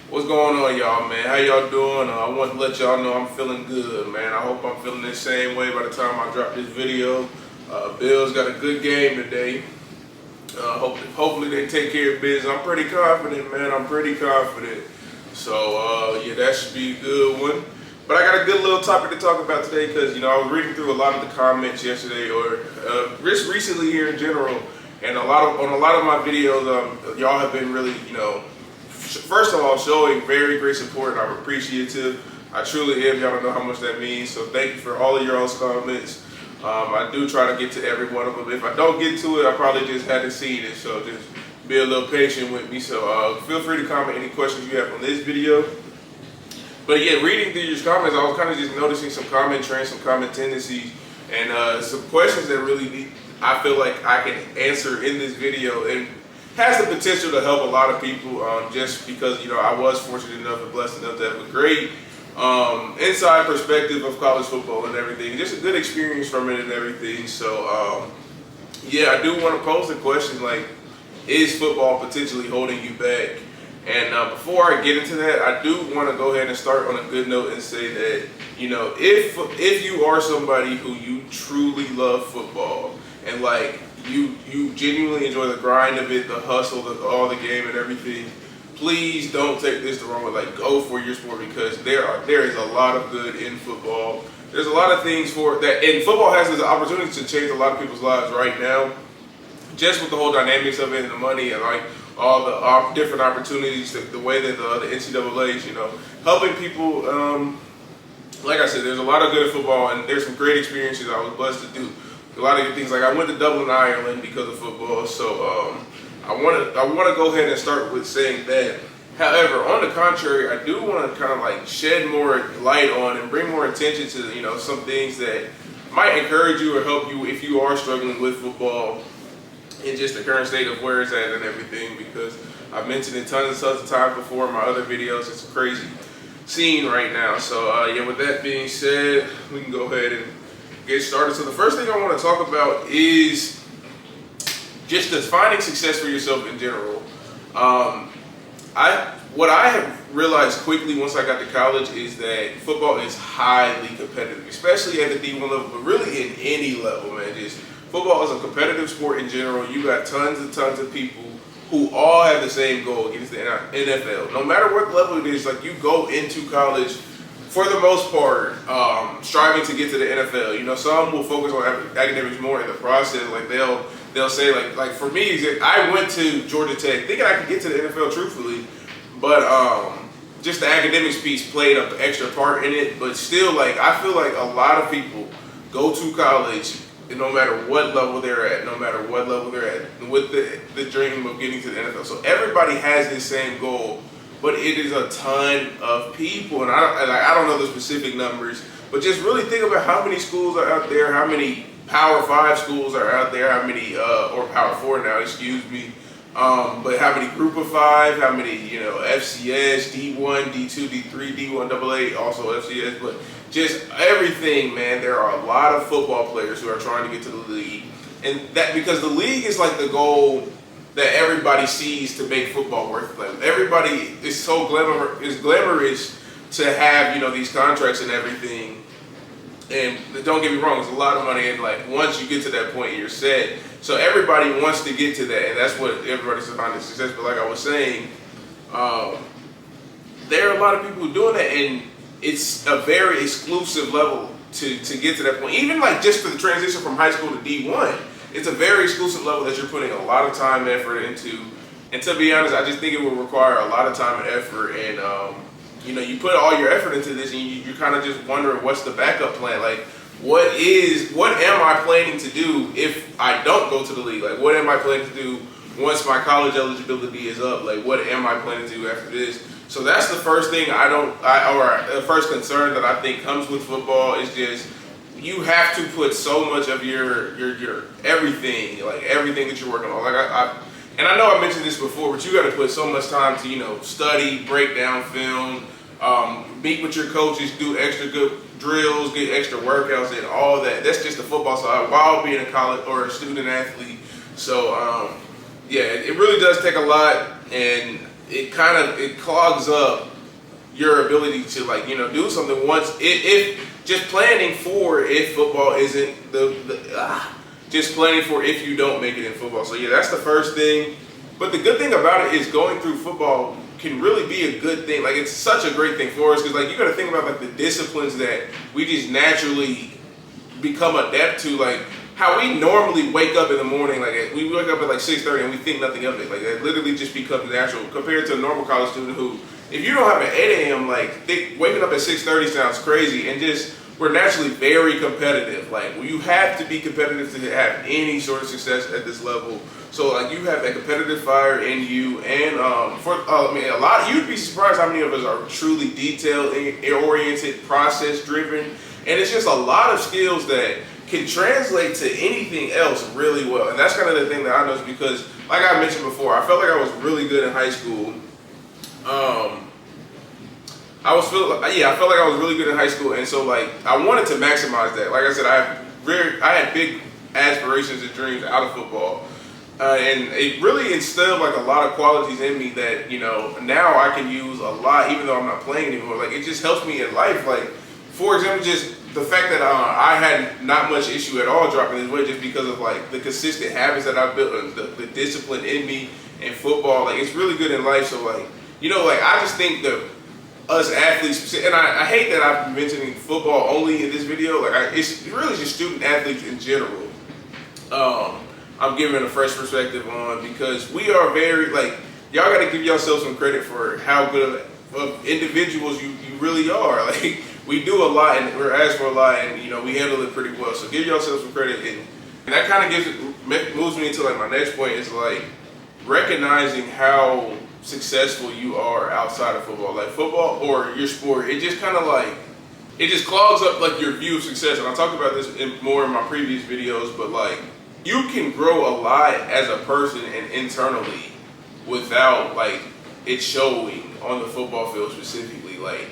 What's going on, y'all, man? How y'all doing? I want to let y'all know I'm feeling good, man. I hope I'm feeling the same way by the time I drop this video. Bills got a good game today. Hopefully they take care of business. I'm pretty confident, man. I'm pretty confident. So, yeah, that should be a good one. But I got a good little topic to talk about today because, I was reading through a lot of the comments yesterday or just recently here in general. And on a lot of my videos, y'all have been really, first of all, showing very great support, and I'm appreciative. I truly am. Y'all don't know how much that means. So thank you for all of y'all's comments. I do try to get to every one of them. If I don't get to it, I probably just hadn't seen it. So just be a little patient with me. So feel free to comment any questions you have on this video. But yeah, reading through your comments, I was kind of just noticing some comment trends, some comment tendencies, and some questions that really I feel like I can answer in this video, and has the potential to help a lot of people, just because I was fortunate enough and blessed enough to have a great inside perspective of college football and everything, just a good experience from it and everything. So yeah, I do want to pose the question, like, is football potentially holding you back? And before I get into that, I do want to go ahead and start on a good note and say that, if you are somebody who you truly love football and like you genuinely enjoy the grind of it, the hustle, all the game and everything, please don't take this the wrong way. Like, go for your sport, because there is a lot of good in football. There's a lot of things for that, and football has this opportunity to change a lot of people's lives right now, just with the whole dynamics of it and the money and like all the different opportunities, the way that the NCAA is, helping people. Like I said, there's a lot of good in football, and there's some great experiences I was blessed to do. A lot of good things. Like, I went to Dublin, Ireland because of football, so I want to go ahead and start with saying that. However, on the contrary, I do want to kind of like shed more light on and bring more attention to some things that might encourage you or help you if you are struggling with football in just the current state of where it's at and everything, because I've mentioned it tons of times before in my other videos. It's a crazy scene right now. So yeah, with that being said, we can go ahead and get started. So the first thing I want to talk about is just defining success for yourself in general. What I have realized quickly once I got to college is that football is highly competitive, especially at the D1 level, but really in any level, man. Just football is a competitive sport in general. You got tons of people who all have the same goal against the NFL. No matter what level it is, like, you go into college for the most part striving to get to the NFL. Some will focus on academics more in the process. Like, they'll say, like for me, I went to Georgia Tech thinking I could get to the NFL truthfully, but just the academics piece played an extra part in it. But still, like, I feel like a lot of people go to college, and no matter what level they're at, with the dream of getting to the NFL. So everybody has this same goal, but it is a ton of people, and I don't know the specific numbers, but just really think about how many schools are out there, how many Power 5 schools are out there, how many, or Power 4 now, excuse me, but how many Group of 5, how many, FCS, D1, D2, D3, D1 AA, also FCS, but just everything, man. There are a lot of football players who are trying to get to the league, and that because the league is like the goal that everybody sees to make football worth playing. Everybody is so glamorous to have these contracts and everything. And don't get me wrong, it's a lot of money, and like once you get to that point, you're set. So everybody wants to get to that, and that's what everybody's defining success. But like I was saying, there are a lot of people who are doing that, and it's a very exclusive level to get to that point. Even like just for the transition from high school to D1, it's a very exclusive level that you're putting a lot of time and effort into. And to be honest, I just think it will require a lot of time and effort. And you put all your effort into this, and you kind of just wondering what's the backup plan. Like, what am I planning to do if I don't go to the league? Like, what am I planning to do once my college eligibility is up? Like, what am I planning to do after this? So that's the first thing or the first concern that I think comes with football is just you have to put so much of your everything, like everything that you're working on. Like I know I mentioned this before, but you got to put so much time to study, break down film, meet with your coaches, do extra good drills, get extra workouts, and all that. That's just the football side while being a college or a student athlete. So yeah, it really does take a lot, and it clogs up your ability to like, you know, do something once if just planning for if football isn't just planning for if you don't make it in football. So yeah, that's the first thing. But the good thing about it is going through football can really be a good thing. Like, it's such a great thing for us because like you got to think about like the disciplines that we just naturally become adept to, like how we normally wake up in the morning, like we wake up at like 6:30 and we think nothing of it. Like that literally just becomes natural compared to a normal college student who, if you don't have an 8 a.m., like waking up at 6:30 sounds crazy, and just we're naturally very competitive. Like you have to be competitive to have any sort of success at this level. So like you have that competitive fire in you, and I mean, a lot. You'd be surprised how many of us are truly detail-oriented, process-driven, and it's just a lot of skills that can translate to anything else really well. And that's kind of the thing that I noticed because, like I mentioned before, I felt like I was really good in high school. I felt like I was really good in high school, and so like I wanted to maximize that. Like I said, I had big aspirations and dreams out of football. And it really instilled like a lot of qualities in me that, you know, now I can use a lot, even though I'm not playing anymore. Like it just helps me in life. Like, for example, just the fact that I had not much issue at all dropping this weight just because of like the consistent habits that I've built and the discipline in me in football. Like it's really good in life. So like, you know, like I just think that us athletes, and I hate that I'm mentioning football only in this video. Like it's really just student athletes in general. I'm giving a fresh perspective on because we are very, like, y'all got to give yourself some credit for how good of individuals you really are. Like, we do a lot and we're asked for a lot, and, you know, we handle it pretty well. So give yourself some credit. And that kind of moves me into, like, my next point is, like, recognizing how successful you are outside of football. Like, football or your sport, it just kind of, like, it just clogs up, like, your view of success. And I talked about this more in my previous videos, but, like, you can grow a lot as a person and internally without like it showing on the football field specifically. Like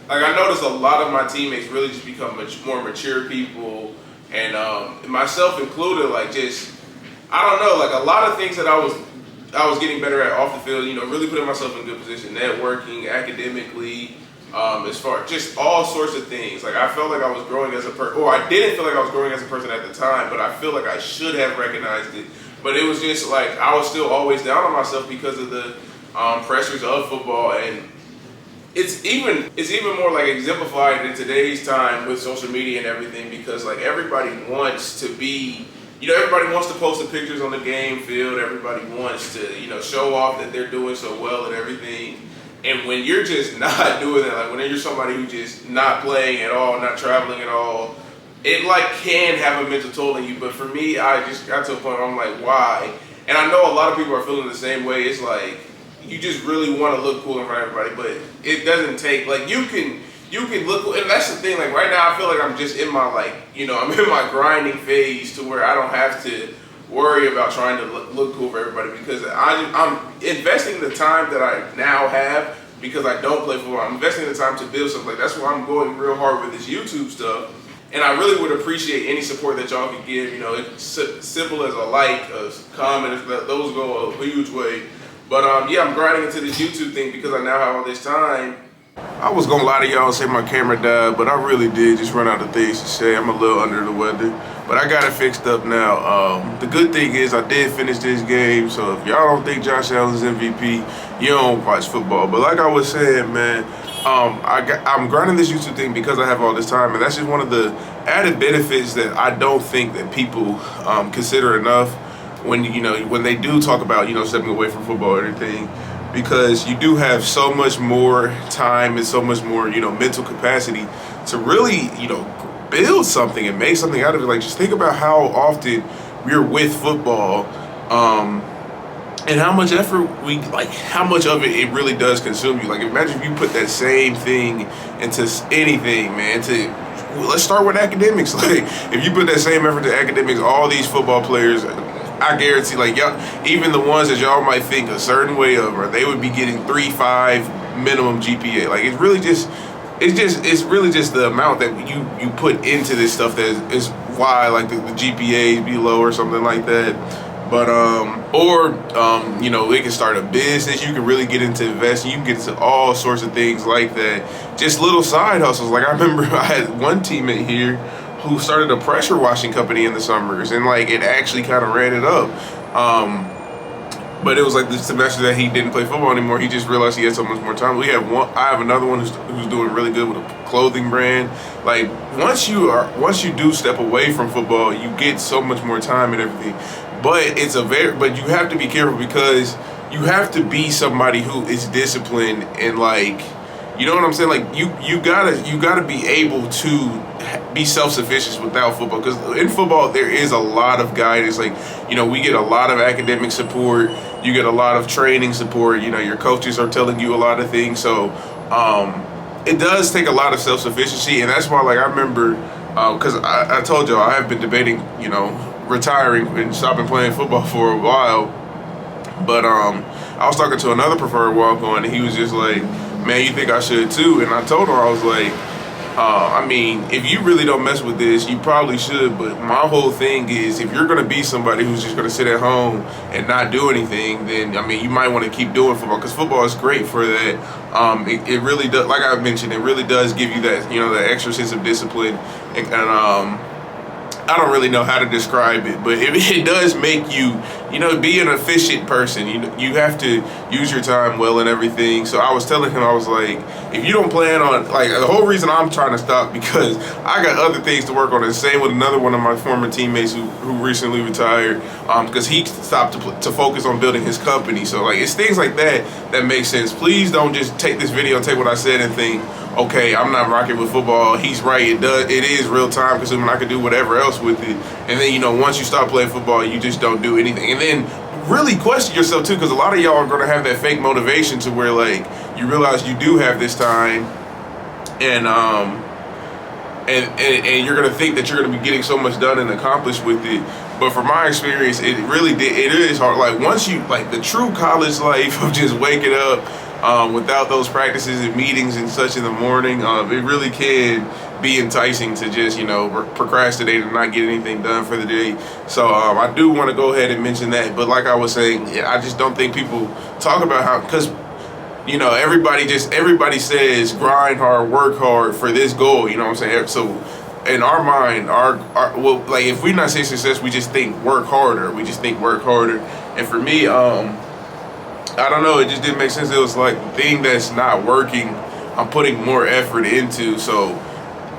I noticed a lot of my teammates really just become much more mature people, and myself included. Like just I don't know, like a lot of things that I was getting better at off the field. You know, really putting myself in a good position, networking, academically. As far just all sorts of things. Like I felt like I was growing as a person, or I didn't feel like I was growing as a person at the time, but I feel like I should have recognized it. But it was just like I was still always down on myself because of the pressures of football, and it's even more like exemplified in today's time with social media and everything, because like everybody wants to be, you know, everybody wants to post the pictures on the game field. Everybody wants to, you know, show off that they're doing so well and everything. And when you're just not doing that, like when you're somebody who's just not playing at all, not traveling at all, it like can have a mental toll on you. But for me, I just got to a point where I'm like, why? And I know a lot of people are feeling the same way. It's like you just really want to look cool in front of everybody, but it doesn't take, like you can look cool. And that's the thing, like right now I feel like I'm just in my, like, you know, I'm in my grinding phase to where I don't have to worry about trying to look cool for everybody, because I'm investing the time that I now have because I don't play football. I'm investing the time to build something. Like that's why I'm going real hard with this YouTube stuff, and I really would appreciate any support that y'all can give. You know, it's simple as a like, a comment. Those go a huge way. But yeah, I'm grinding into this YouTube thing because I now have all this time. I was gonna lie to y'all and say my camera died, but I really did just run out of things to say. I'm a little under the weather, but I got it fixed up now. The good thing is I did finish this game, so if y'all don't think Josh Allen's MVP, you don't watch football. But like I was saying, man, I'm grinding this YouTube thing because I have all this time, and that's just one of the added benefits that I don't think that people consider enough when, you know, when they do talk about, you know, stepping away from football or anything. Because you do have so much more time and so much more, you know, mental capacity to really, you know, build something and make something out of it. Like, just think about how often we're with football, and how much effort how much of it really does consume you. Like, imagine if you put that same thing into anything, man. Let's start with academics. Like, if you put that same effort to academics, all these football players, I guarantee, like, y'all, even the ones that y'all might think a certain way of, or they would be getting 3.5 minimum GPA. Like, it's really just the amount that you put into this stuff that is why, like, the GPAs be low or something like that. But you know, they can start a business. You can really get into investing. You can get into all sorts of things like that. Just little side hustles. Like I remember I had one teammate here who started a pressure washing company in the summers, and like it actually kind of ran it up. But it was like the semester that he didn't play football anymore. He just realized he had so much more time. I have another one who's doing really good with a clothing brand. Like once you do step away from football, you get so much more time and everything. But but you have to be careful because you have to be somebody who is disciplined and like, you know what I'm saying? Like you gotta be able to be self-sufficient without football, because in football there is a lot of guidance. Like, you know, we get a lot of academic support, you get a lot of training support, you know, your coaches are telling you a lot of things. So it does take a lot of self-sufficiency, and that's why, like, I remember because I told you I have been debating, you know, retiring and stopping playing football for a while. But I was talking to another preferred walk-on, and he was just like, man, you think I should too? And I told him, I was like, I mean, if you really don't mess with this, you probably should. But my whole thing is, if you're going to be somebody who's just going to sit at home and not do anything, then, I mean, you might want to keep doing football, because football is great for that. It really does, like I mentioned, it really does give you that, you know, that extra sense of discipline. And I don't really know how to describe it, but it does make you, you know, be an efficient person. You have to use your time well and everything. So I was telling him, I was like, if you don't plan on, like, the whole reason I'm trying to stop, because I got other things to work on. And same with another one of my former teammates who recently retired, because he stopped to focus on building his company. So like, it's things like that that make sense. Please don't just take this video and take what I said and think, okay, I'm not rocking with football. He's right. It is real time consuming. I could do whatever else with it. And then, you know, once you stop playing football, you just don't do anything. And then really question yourself too, because a lot of y'all are going to have that fake motivation to where, like, you realize you do have this time, and you're going to think that you're going to be getting so much done and accomplished with it. But from my experience, it is hard. Like, once you, like, the true college life of just waking up without those practices and meetings and such in the morning, it really can be enticing to just, you know, procrastinate and not get anything done for the day. So I do want to go ahead and mention that. But like I was saying, I just don't think people talk about how, because, you know, everybody says grind hard, work hard for this goal, you know what I'm saying? So in our mind, well, like, if we're not saying success, we just think work harder. And for me, I don't know, it just didn't make sense. It was like the thing that's not working, I'm putting more effort into. So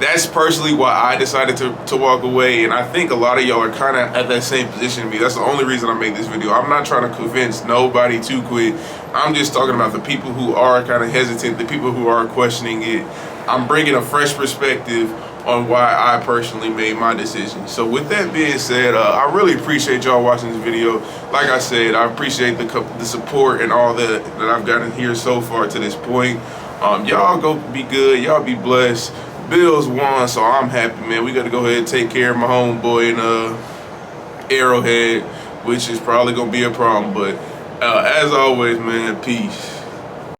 that's personally why I decided to walk away. And I think a lot of y'all are kind of at that same position as me. That's the only reason I made this video. I'm not trying to convince nobody to quit. I'm just talking about the people who are kind of hesitant, the people who are questioning it. I'm bringing a fresh perspective on why I personally made my decision. So with that being said, I really appreciate y'all watching this video. Like I said, I appreciate the support and all that I've gotten here so far to this point. Y'all go be good. Y'all be blessed. Bills won, so I'm happy, man. We got to go ahead and take care of my homeboy in Arrowhead, which is probably going to be a problem. But as always, man, peace.